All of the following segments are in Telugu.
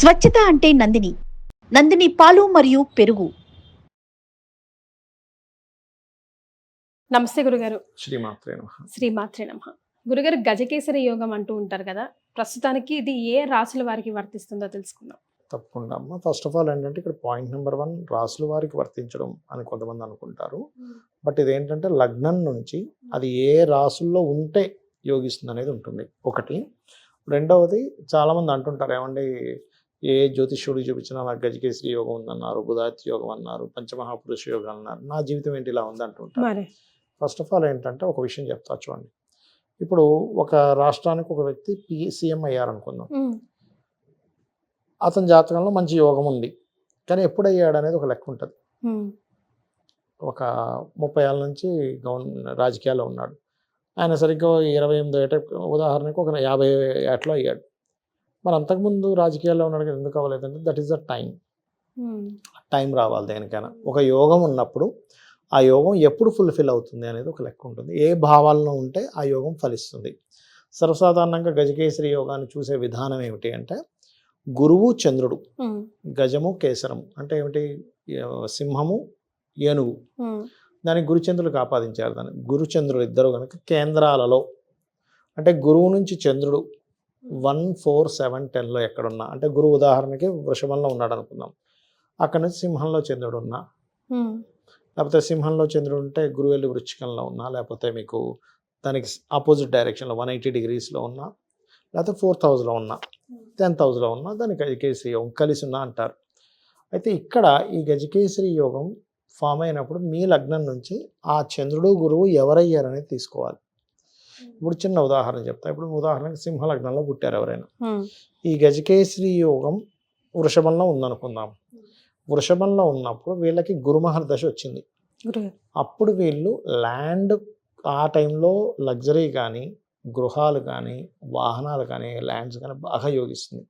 స్వచ్ఛత అంటే నందిని. నందిని పాలు మరియు పెరుగు. నమస్తే గురుగారు. శ్రీమాత్రే నమః. శ్రీమాత్రే నమః. గురుగారు, గజకేసరి యోగం అంటూ ఉంటారు కదా, ప్రస్తుతానికి ఇది ఏ రాశుల వారికి వర్తిస్తుందో తెలుసుకుందాం. తప్పకుండా అమ్మ. ఫస్ట్ ఆఫ్ ఆల్ ఏంటంటే ఇక్కడ పాయింట్ నెంబర్ 1 రాసుల వారికి వర్తించడం అని కొంతమంది అనుకుంటారు. బట్ ఇదేంటంటే లగ్నం నుంచి అది ఏ రాసుల్లో ఉంటే యోగిస్తుంది అనేది ఉంటుంది ఒకటి. రెండవది చాలామంది అంటుంటారు, ఏమండి ఏ జ్యోతిష్యుడికి చూపించినా నాకు గజకేసరి యోగం ఉందన్నారు, బుధాతి యోగం అన్నారు, పంచమహాపురుష యోగం అన్నారు, నా జీవితం ఏంటి ఇలా ఉంది అంటుంటారు. మరి ఫస్ట్ ఆఫ్ ఆల్ ఏంటంటే ఒక విషయం చెప్తా చూడండి. ఇప్పుడు ఒక రాష్ట్రానికి ఒక వ్యక్తి సీఎం అయ్యారనుకుందాం. అతని జాతకంలో మంచి యోగం ఉంది, కానీ ఎప్పుడు అయ్యాడు అనేది ఒక లెక్క ఉంటుంది. ఒక 30 ఏళ్ళ నుంచి రాజకీయాల్లో ఉన్నాడు. ఆయన సరిగ్గా 28 ఏట, ఉదాహరణకు ఒక 50 ఏటలో అయ్యాడు. మరి అంతకుముందు రాజకీయాల్లో ఉన్నాడు కదా, ఎందుకు అవ్వలేదంటే దట్ ఈస్ ద టైం రావాలి దేనికైనా. ఒక యోగం ఉన్నప్పుడు ఆ యోగం ఎప్పుడు ఫుల్ఫిల్ అవుతుంది అనేది ఒక లెక్క ఉంటుంది. ఏ భావాల్లో ఉంటే ఆ యోగం ఫలిస్తుంది. సర్వసాధారణంగా గజకేసరి యోగాన్ని చూసే విధానం ఏమిటి అంటే, గురువు చంద్రుడు, గజము కేసరము అంటే ఏమిటి, సింహము ఏనుగు, దానికి గురుచంద్రులకు ఆపాదించారు. దాన్ని గురుచంద్రుడు ఇద్దరు కనుక కేంద్రాలలో, అంటే గురువు నుంచి చంద్రుడు 1, 4, 7, 10లో ఎక్కడున్నా, అంటే గురువు ఉదాహరణకి వృషభంలో ఉన్నాడు అనుకుందాం, అక్కడ నుంచి సింహంలో చంద్రుడు ఉన్నా, లేకపోతే సింహంలో చంద్రుడు ఉంటే గురువు వెళ్ళి వృశ్చికంలో ఉన్నా, లేకపోతే మీకు దానికి ఆపోజిట్ డైరెక్షన్లో 180 degreesలో ఉన్నా, లేకపోతే 4th హౌస్లో ఉన్నా, 10th హౌస్లో ఉన్నా, దానికి గజకేసరి యోగం కలిసి ఉన్నా అంటారు. అయితే ఇక్కడ ఈ గజకేసరి యోగం ఫామ్ అయినప్పుడు మీ లగ్నం నుంచి ఆ చంద్రుడు గురువు ఎవరయ్యారనేది తీసుకోవాలి. ఇప్పుడు చిన్న ఉదాహరణ చెప్తా. ఇప్పుడు ఉదాహరణకి సింహ లగ్నంలో పుట్టారు ఎవరైనా, ఈ గజకేసరి యోగం వృషభంలో ఉందనుకుందాం. వృషభంలో ఉన్నప్పుడు వీళ్ళకి గురుమహర్ దశ వచ్చింది. అప్పుడు వీళ్ళు ల్యాండ్, ఆ టైంలో లగ్జరీ కానీ, గృహాలు కానీ, వాహనాలు కానీ, ల్యాండ్స్ కానీ బాగా యోగిస్తుంది.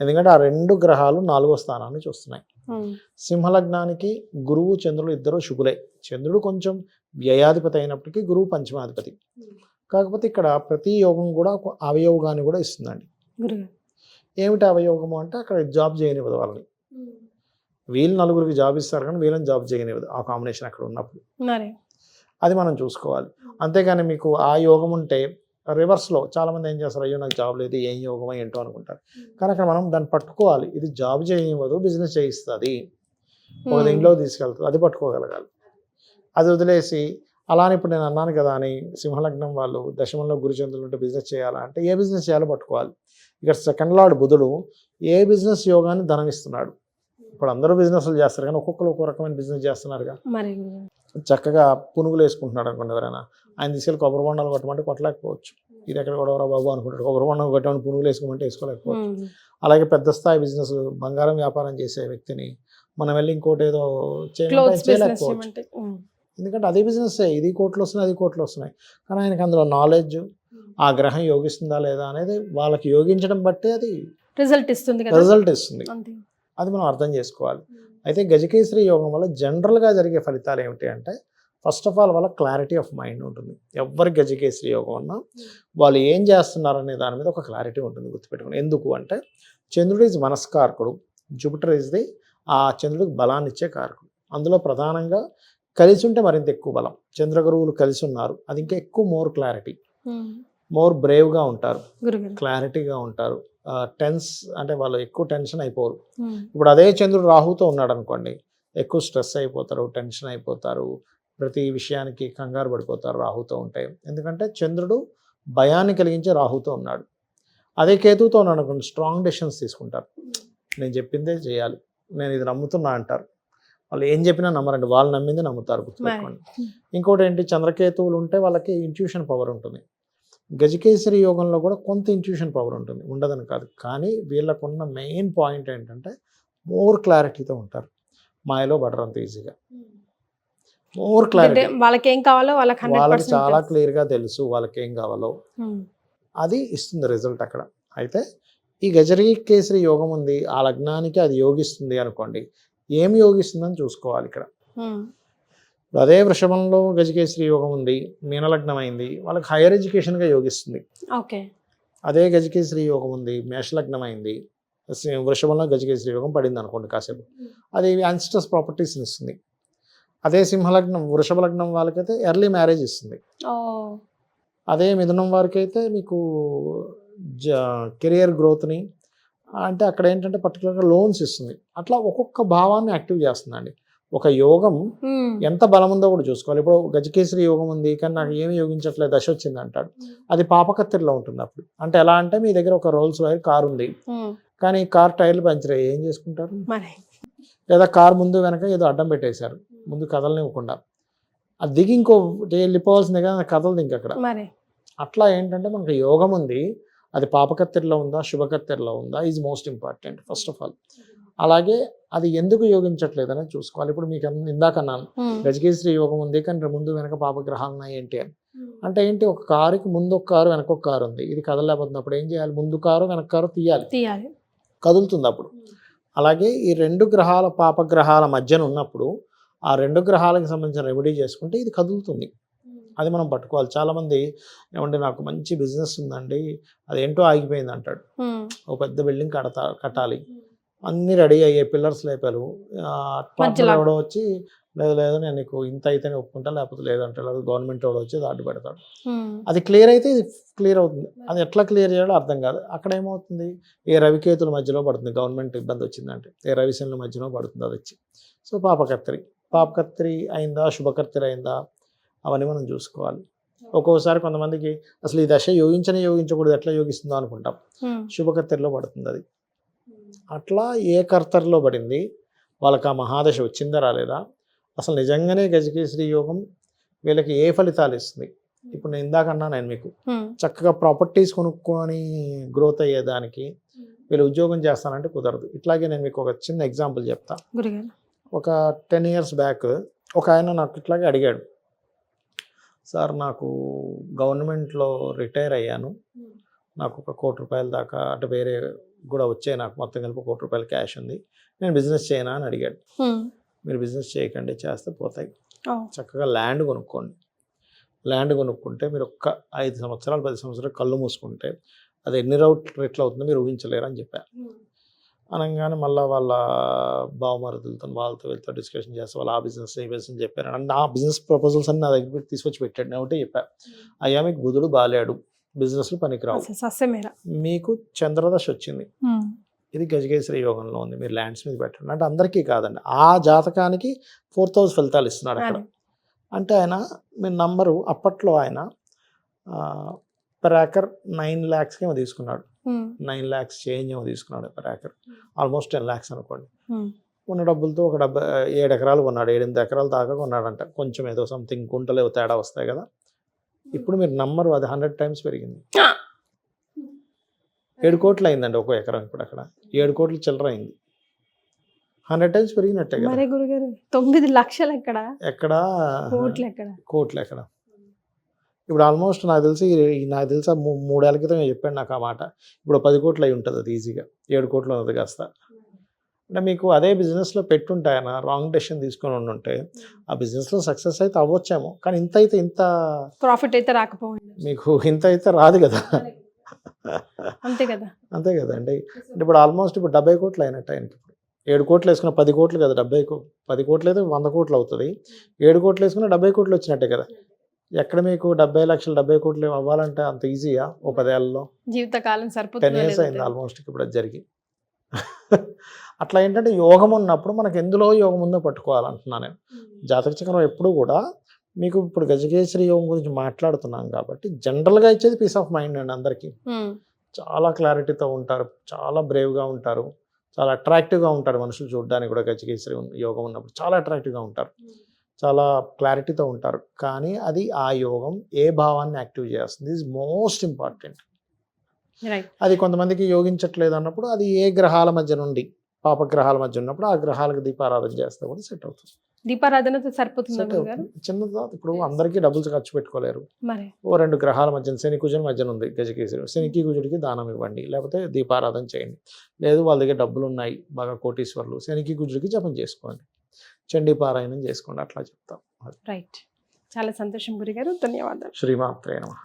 ఎందుకంటే ఆ 2 గ్రహాలు 4వ స్థానాన్ని చూస్తున్నాయి. సింహలగ్నానికి గురువు చంద్రుడు ఇద్దరు శుభులే. చంద్రుడు కొంచెం వ్యయాధిపతి అయినప్పటికీ గురువు పంచమాధిపతి. కాకపోతే ఇక్కడ ప్రతి యోగం కూడా అవయోగాన్ని కూడా ఇస్తుందండి. ఏమిటి అవయోగము అంటే, అక్కడ జాబ్ చేయనివ్వదు వాళ్ళని. వీళ్ళు నలుగురికి జాబ్ ఇస్తారు కానీ వీళ్ళని జాబ్ చేయనివ్వదు ఆ కాంబినేషన్ అక్కడ ఉన్నప్పుడు. అది మనం చూసుకోవాలి. అంతేగాని మీకు ఆ యోగం ఉంటే రివర్స్లో చాలామంది ఏం చేస్తారు, అయ్యో నాకు జాబ్ లేదు, ఏం యోగమో ఏంటో అనుకుంటారు. కానీ అక్కడ మనం దాన్ని పట్టుకోవాలి. ఇది జాబ్ చేయనివ్వదు, బిజినెస్ చేయిస్తుంది, ఒక ఇంట్లో తీసుకెళ్తుంది, అది పట్టుకోగలగాలి. అది వదిలేసి అలానే ఇప్పుడు నేను అన్నాను కదా అని సింహలగ్నం వాళ్ళు దశమంలో గురుచంద్రులు ఉంటే బిజినెస్ చేయాలా అంటే, ఏ బిజినెస్ చేయాలో పట్టుకోవాలి. ఇక్కడ సెకండ్ లార్డ్ బుధుడు ఏ బిజినెస్ యోగాన్ని ధనం ఇస్తున్నాడు. ఇప్పుడు అందరూ బిజినెస్లు చేస్తారు కానీ ఒక్కొక్కరు ఒక్కో రకమైన బిజినెస్ చేస్తున్నారుగా. చక్కగా పునుగులు వేసుకుంటున్నాడు అనుకోండి ఎవరైనా, ఆయన తీసుకెళ్ళి కొబ్బరి బొండాలు కొట్టమంటే కొట్టలేకపోవచ్చు. ఇది ఎక్కడ కొడవరా బాబు అనుకుంటాడు. కొబ్బరి బొండం కొట్టమని పునుగులు వేసుకోమంటే వేసుకోలేకపోవచ్చు. అలాగే పెద్ద స్థాయి బిజినెస్, బంగారం వ్యాపారం చేసే వ్యక్తిని మనం వెళ్ళి ఇంకోటి ఏదో చేయలేకపోవచ్చు. ఎందుకంటే అదే బిజినెస్, ఇది కోట్లు వస్తున్నాయి, అది కోట్లు వస్తున్నాయి. కానీ ఆయనకి అందులో నాలెడ్జ్, ఆ గ్రహం యోగిస్తుందా లేదా అనేది వాళ్ళకి యోగించడం బట్టే అది రిజల్ట్ ఇస్తుంది. అది మనం అర్థం చేసుకోవాలి. అయితే గజకేసరి యోగం వల్ల జనరల్గా జరిగే ఫలితాలు ఏమిటి అంటే, ఫస్ట్ ఆఫ్ ఆల్ వాళ్ళ క్లారిటీ ఆఫ్ మైండ్ ఉంటుంది. ఎవరికి గజకేసరి యోగం ఉన్నా వాళ్ళు ఏం చేస్తున్నారు అనే దాని మీద ఒక క్లారిటీ ఉంటుంది, గుర్తుపెట్టుకుని. ఎందుకు అంటే, చంద్రుడు ఈజ్ మనస్కారకుడు, జూపిటర్ ఈజ్ ది ఆ చంద్రుడికి బలాన్ని ఇచ్చే కారకుడు. అందులో ప్రధానంగా కలిసి ఉంటే మరింత ఎక్కువ బలం. చంద్రగురువులు కలిసి ఉన్నారు, అది ఇంకా ఎక్కువ మోర్ క్లారిటీ, మోర్ బ్రేవ్గా ఉంటారు, క్లారిటీగా ఉంటారు. టెన్స్ అంటే వాళ్ళు ఎక్కువ టెన్షన్ అయిపోరు. ఇప్పుడు అదే చంద్రుడు రాహుతో ఉన్నాడు అనుకోండి, ఎక్కువ స్ట్రెస్ అయిపోతారు, టెన్షన్ అయిపోతారు, ప్రతి విషయానికి కంగారు పడిపోతారు రాహుతో ఉంటే. ఎందుకంటే చంద్రుడు భయాన్ని కలిగించే రాహుతో ఉన్నాడు. అదే కేతువుతో ఉన్నాడు అనుకోండి, స్ట్రాంగ్ డెసిషన్స్ తీసుకుంటారు. నేను చెప్పిందే చేయాలి, నేను ఇది నమ్ముతున్నా అంటారు. వాళ్ళు ఏం చెప్పినా నమ్మరండి, వాళ్ళు నమ్మింది నమ్ముతారు, గుర్తుపెట్టుకోండి. ఇంకోటి ఏంటి, చంద్రకేతువులు ఉంటే వాళ్ళకి ఇంట్యూషన్ పవర్ ఉంటుంది. గజకేసరి యోగంలో కూడా కొంత ఇంట్యూషన్ పవర్ ఉంటుంది, ఉండదని కాదు. కానీ వీళ్ళకున్న మెయిన్ పాయింట్ ఏంటంటే మోర్ క్లారిటీతో ఉంటారు, మాయలో పడరు అంత ఈజీగా. మోర్ క్లారిటీ, వాళ్ళకి చాలా క్లియర్గా తెలుసు వాళ్ళకి ఏం కావాలో, అది ఇస్తుంది రిజల్ట్ అక్కడ. అయితే ఈ గజకేసరి యోగం ఉంది, ఆ లగ్నానికి అది యోగిస్తుంది అనుకోండి, ఏం యోగిస్తుందని చూసుకోవాలి ఇక్కడ. అదే వృషభంలో గజకేసరి యోగం ఉంది, మీనలగ్నం అయింది, వాళ్ళకి హైయర్ ఎడ్యుకేషన్గా యోగిస్తుంది. అదే గజకేసరి యోగం ఉంది, మేషలగ్నం అయింది, వృషభంలో గజకేసరి యోగం పడింది అనుకోండి కాసేపు, అది యాన్సిస్టర్స్ ప్రాపర్టీస్ని ఇస్తుంది. అదే సింహలగ్నం వృషభ లగ్నం వాళ్ళకైతే ఎర్లీ మ్యారేజ్ ఇస్తుంది. అదే మిథునం వారికి అయితే మీకు కెరియర్ గ్రోత్ని, అంటే అక్కడ ఏంటంటే పర్టికులర్గా లోన్స్ ఇస్తుంది. అట్లా ఒక్కొక్క భావాన్ని యాక్టివ్ చేస్తుందండి. ఒక యోగం ఎంత బలం ఉందో కూడా చూసుకోవాలి. ఇప్పుడు గజకేసరి యోగం ఉంది కానీ నాకు ఏమి యోగించట్లేదు, దశ వచ్చింది అంటాడు, అది పాపకత్తిరిలో ఉంటుంది అప్పుడు. అంటే ఎలా అంటే మీ దగ్గర ఒక రోల్స్ రాయల్ కార్ ఉంది కానీ కార్ టైర్లు పంచర్ అయ్యి ఏం చేసుకుంటారు, లేదా కార్ ముందు వెనక ఏదో అడ్డం పెట్టేశారు, ముందు కదలనివ్వకుండా, అది దిగి ఇంకో వెళ్ళిపోవాల్సిందే కదా, కదలదు ఇంకక్కడ. అట్లా ఏంటంటే మనకు యోగం ఉంది, అది పాపకత్తిరిలో ఉందా శుభకత్తిరిలో ఉందా is most important first of all. అలాగే అది ఎందుకు యోగించట్లేదు అనేది చూసుకోవాలి. ఇప్పుడు మీకు ఇందాక అన్నాను గజకేసరి యోగం ఉంది కానీ ముందు వెనక పాపగ్రహాలు ఉన్నాయి ఏంటి అని. అంటే ఏంటి, ఒక కారుకి ముందు ఒక కారు వెనక ఒక కారు ఉంది, ఇది కదలలేకపోతున్నప్పుడు ఏం చేయాలి, ముందు కారు వెనక కారు తీయాలి, కదులుతుంది అప్పుడు. అలాగే ఈ రెండు గ్రహాల పాపగ్రహాల మధ్యన ఉన్నప్పుడు ఆ రెండు గ్రహాలకు సంబంధించిన రెమెడీ చేసుకుంటే ఇది కదులుతుంది. అది మనం పట్టుకోవాలి. చాలామంది ఏమంటే నాకు మంచి బిజినెస్ ఉందండి అదేంటో ఆగిపోయింది అంటాడు. ఒక పెద్ద బిల్డింగ్ కట్టాలి, అన్నీ రెడీ అయ్యే పిల్లర్స్ లేపారు, పార్ట్నర్ ఎవడో వచ్చి లేదు లేదు నేను నీకు ఇంత అయితేనే ఒప్పుకుంటా లేకపోతే లేదంటే గవర్నమెంట్ ఎవడో వచ్చి అడ్డు పెడతాడు. అది క్లియర్ అయితే ఇది క్లియర్ అవుతుంది, అది ఎట్లా క్లియర్ చేయాలో అర్థం కాదు. అక్కడ ఏమవుతుంది, ఏ రవికేతుల మధ్యలో పడుతుంది, గవర్నమెంట్ ఇబ్బంది వచ్చిందంటే ఏ రవిశనుల మధ్యలో పడుతుంది అది వచ్చి. సో పాపకత్తిరి అయిందా శుభకత్తిరి అయిందా అవన్నీ మనం చూసుకోవాలి. ఒక్కోసారి కొంతమందికి అసలు ఈ దశ యోగించకూడదు ఎట్లా యోగిస్తుందో అనుకుంటాం, శుభకత్తిరిలో పడుతుంది అది. అట్లా ఏ కర్తరిలో పడింది, వాళ్ళకి ఆ మహాదశ వచ్చిందా రాలేదా, అసలు నిజంగానే గజకేసరి యోగం వీళ్ళకి ఏ ఫలితాలు ఇస్తుంది. ఇప్పుడు నేను ఇందాక అన్నా నేను మీకు చక్కగా ప్రాపర్టీస్ కొనుక్కొని గ్రోత్ అయ్యేదానికి వీళ్ళు ఉద్యోగం చేస్తానంటే కుదరదు. ఇట్లాగే నేను మీకు ఒక చిన్న ఎగ్జాంపుల్ చెప్తా. ఒక 10 years బ్యాక్ ఒక ఆయన నాకు ఇట్లాగే అడిగాడు, సార్ నాకు గవర్నమెంట్లో రిటైర్ అయ్యాను, నాకు ఒక 1 కోటి రూపాయల దాకా అంటే వేరే కూడా వచ్చాయి, నాకు మొత్తం కలిపి 1 కోటి రూపాయల క్యాష్ ఉంది, నేను బిజినెస్ చేయనా అని అడిగాడు. మీరు బిజినెస్ చేయకండి, చేస్తే పోతాయి, చక్కగా ల్యాండ్ కొనుక్కోండి, ల్యాండ్ కొనుక్కుంటే మీరు ఒక్క 5 సంవత్సరాలు 10 సంవత్సరాలు కళ్ళు మూసుకుంటే అది ఎన్ని రేట్లు అవుతుందో మీరు ఊహించలేరు అని చెప్పారు. అనగానే మళ్ళీ వాళ్ళ బావమరుదులతో వాళ్ళతో వీళ్ళతో డిస్కషన్ చేస్తే వాళ్ళు ఆ బిజినెస్ ఈ బిజినెస్ చెప్పారు. అండ్ ఆ బిజినెస్ ప్రపోజల్స్ అన్ని నా దగ్గర తీసుకొచ్చి పెట్టాడు. నేను ఒకటే చెప్పాను, అయ్యా మీకు బుధుడు బాలేడు, బిజినెస్లు పనికిరావు, మీకు చంద్రదశ వచ్చింది, ఇది గజకేసరి యోగంలో ఉంది, మీరు ల్యాండ్స్ మీద పెట్టండి అంటే అందరికీ కాదండి, ఆ జాతకానికి 4,000 ఫలితాలు ఇస్తున్నాడు అక్కడ. అంటే ఆయన మీ నంబరు అప్పట్లో ఆయన పర్ ఏకర్ 9 lakhs ఏమో తీసుకున్నాడు, 9 lakhs చేంజ్ ఏమో తీసుకున్నాడు పర్ ఏకర్, ఆల్మోస్ట్ 10 lakhs అనుకోండి. ఉన్న డబ్బులతో ఒక 7 ఎకరాలు కొన్నాడు, 7-8 ఎకరాల దాకా కొన్నాడంట. కొంచెం ఏదో సంథింగ్ గుంటలు తేడా వస్తాయి కదా. ఇప్పుడు మీరు నంబరు అది 100 times పెరిగింది, 7 కోట్లు అయిందండి ఒక ఎకరం. ఇప్పుడు అక్కడ 7 కోట్లు చిల్లర అయింది, 100 times పెరిగినట్టే కదా. 9 లక్షలు ఎక్కడ, కోట్లు ఎక్కడ. ఇప్పుడు ఆల్మోస్ట్ నాకు తెలిసి 3 ఏళ్ల క్రితం చెప్పాడు నాకు ఆ మాట. ఇప్పుడు 10 కోట్లు అయి ఉంటుంది అది ఈజీగా, 7 కోట్లు ఉన్నది కాస్త. అంటే మీకు అదే బిజినెస్లో పెట్టుంటే ఆయన రాంగ్ డెసిషన్ తీసుకొని ఉండుంటే ఆ బిజినెస్లో సక్సెస్ అయితే అవ్వచ్చేమో, కానీ ఇంత ప్రాఫిట్ అయితే రాకపోయింది, మీకు ఇంత అయితే రాదు కదా. అంతే కదా అండి. ఇప్పుడు ఆల్మోస్ట్ ఇప్పుడు 70 కోట్లు అయినట్టు ఆయనకి. ఇప్పుడు 7 కోట్లు వేసుకున్న 10 కోట్లు కదా, 10 కోట్లు అయితే 100 కోట్లు అవుతుంది, 7 కోట్లు వేసుకున్న 70 కోట్లు వచ్చినట్టే కదా. ఎక్కడ మీకు 70 లక్షలు 70 కోట్లు అవ్వాలంటే అంత ఈజీయా ఓ 10 ఏళ్ళలో, జీవితకాలం 10 years అయింది ఆల్మోస్ట్ ఇప్పుడు అది జరిగి. అట్లా ఏంటంటే యోగం ఉన్నప్పుడు మనకు ఎందులో యోగం ఉందో పట్టుకోవాలంటున్నాను నేను. జాతక చక్రం ఎప్పుడు కూడా మీకు ఇప్పుడు గజకేసరి యోగం గురించి మాట్లాడుతున్నాం కాబట్టి జనరల్గా ఇచ్చేది పీస్ ఆఫ్ మైండ్ అండి అందరికీ. చాలా క్లారిటీతో ఉంటారు, చాలా బ్రేవ్గా ఉంటారు, చాలా అట్రాక్టివ్గా ఉంటారు మనుషులు చూడడానికి కూడా. గజకేసరి యోగం ఉన్నప్పుడు చాలా అట్రాక్టివ్గా ఉంటారు, చాలా క్లారిటీతో ఉంటారు. కానీ అది ఆ యోగం ఏ భావాన్ని యాక్టివ్ చేస్తుంది ఈజ్ మోస్ట్ ఇంపార్టెంట్. అది కొంతమందికి యోగించట్లేదు అన్నప్పుడు అది ఏ గ్రహాల మధ్య నుండి పాపగ్రహాల మధ్య ఉన్నప్పుడు ఆ గ్రహాలకు దీపారాధన చేస్తే కూడా సెట్ అవుతుంది. దీపారాధనతో సరిపోతుంది. చిన్నదా ఇప్పుడు అందరికీ డబ్బులు ఖర్చు పెట్టుకోలేరు, ఓ 2 గ్రహాల మధ్య శని కుజుని మధ్యన ఉంది గజకేసరి, శనికి కుజుడికి దానం ఇవ్వండి, లేకపోతే దీపారాధన చేయండి. లేదు వాళ్ళ దగ్గర డబ్బులు ఉన్నాయి బాగా కోటీశ్వర్లు, శనికి కుజుడికి జపం చేసుకోండి, చండీ పారాయణం చేసుకోండి, అట్లా చెప్తాం. రైట్, చాలా సంతోషం గురుగారు, ధన్యవాదాలు. శ్రీమాత్రే నమః.